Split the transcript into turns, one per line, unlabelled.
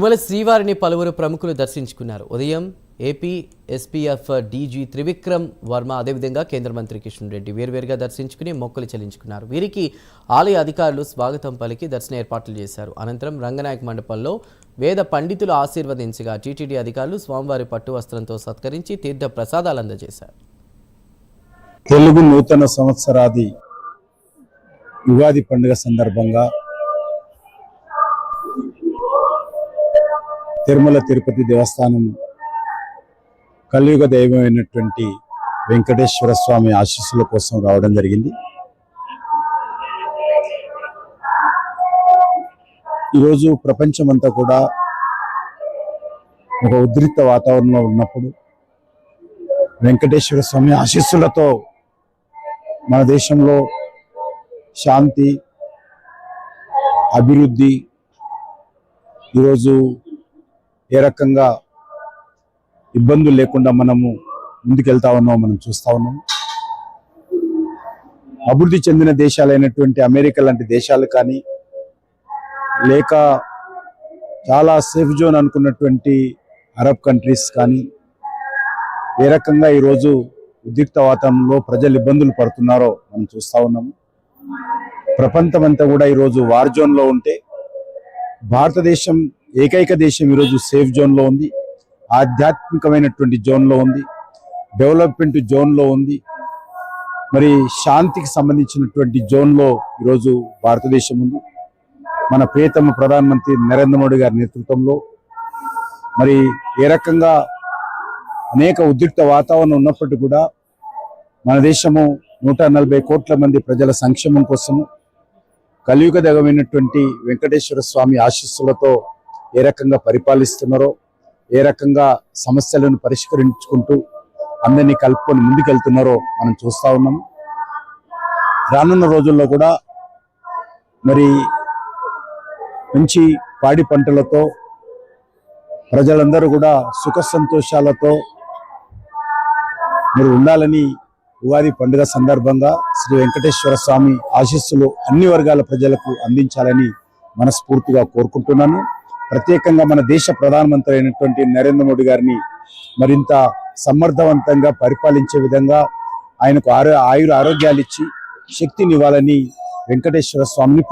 తిరుమల శ్రీవారిని పలువురు ప్రముఖులు దర్శించుకున్నారు. ఉదయం AP SPF DG Trivikram Varma అదేవిధంగా కేంద్ర మంత్రి కిషన్ రెడ్డి వేర్వేరుగా దర్శించుకుని మొక్కులు చెల్లించుకున్నారు. వీరికి ఆలయ అధికారులు స్వాగతం పలికి దర్శన ఏర్పాట్లు చేశారు. అనంతరం రంగనాయక మండపంలో వేద పండితులు ఆశీర్వదించగా టీటీడీ అధికారులు స్వామివారి పట్టు వస్త్రంతో సత్కరించి తీర్థ ప్రసాదాలు అందజేశారు.
తెలుగు నూతన సంవత్సరాది యుగాది పండుగ సందర్భంగా తిరుమల తిరుపతి దేవస్థానం కలియుగ దైవమైనటువంటి వెంకటేశ్వర స్వామి ఆశీస్సుల కోసం రావడం జరిగింది. ఈరోజు ప్రపంచమంతా కూడా ఒక ఉద్రిక్త వాతావరణంలో ఉన్నప్పుడు వెంకటేశ్వర స్వామి ఆశీస్సులతో మన దేశంలో శాంతి, అభివృద్ధి ఈరోజు ఏ రకంగా ఇబ్బందులు లేకుండా మనము ముందుకెళ్తా ఉన్నామో మనం చూస్తూ ఉన్నాము. అభివృద్ధి చెందిన దేశాలైనటువంటి అమెరికా లాంటి దేశాలు కానీ, లేక చాలా సేఫ్ జోన్ అనుకున్నటువంటి అరబ్ కంట్రీస్ కానీ ఏ రకంగా ఈరోజు ఉద్రిక్త వాతావరణంలో ప్రజలు ఇబ్బందులు పడుతున్నారో మనం చూస్తూ ఉన్నాము. ప్రపంచమంతా కూడా ఈరోజు వార్ జోన్లో ఉంటే భారతదేశం ఏకైక దేశం ఈరోజు సేఫ్ జోన్లో ఉంది, ఆధ్యాత్మికమైనటువంటి జోన్లో ఉంది, డెవలప్మెంట్ జోన్లో ఉంది, మరి శాంతికి సంబంధించినటువంటి జోన్లో ఈరోజు భారతదేశం ఉంది. మన ప్రియతమ ప్రధానమంత్రి నరేంద్ర మోడీ గారి నేతృత్వంలో మరి ఏ రకంగా అనేక ఉద్రిక్త వాతావరణం ఉన్నప్పటికీ కూడా మన దేశము 140 కోట్ల మంది ప్రజల సంక్షేమం కోసము కలియుగ దైవమైనటువంటి వెంకటేశ్వర స్వామి ఆశీస్సులతో ఏ రకంగా పరిపాలిస్తున్నారో, ఏ రకంగా సమస్యలను పరిష్కరించుకుంటూ అందరినీ కలుపుకొని ముందుకెళ్తున్నారో మనం చూస్తూ ఉన్నాము. రానున్న రోజుల్లో కూడా మరి మంచి పాడి పంటలతో ప్రజలందరూ కూడా సుఖ సంతోషాలతో మరి ఉండాలని ఉగాది పండుగ సందర్భంగా శ్రీ వెంకటేశ్వర స్వామి ఆశీస్సులు అన్ని వర్గాల ప్రజలకు అందించాలని మనస్ఫూర్తిగా కోరుకుంటున్నాను. ప్రత్యేకంగా మన దేశ ప్రధానమంత్రి అయినటువంటి నరేంద్ర మోడీ గారిని మరింత సమర్థవంతంగా పరిపాలించే విధంగా ఆయనకు ఆరోగ్యాలు ఇచ్చి శక్తినివ్వాలని వెంకటేశ్వర స్వామిని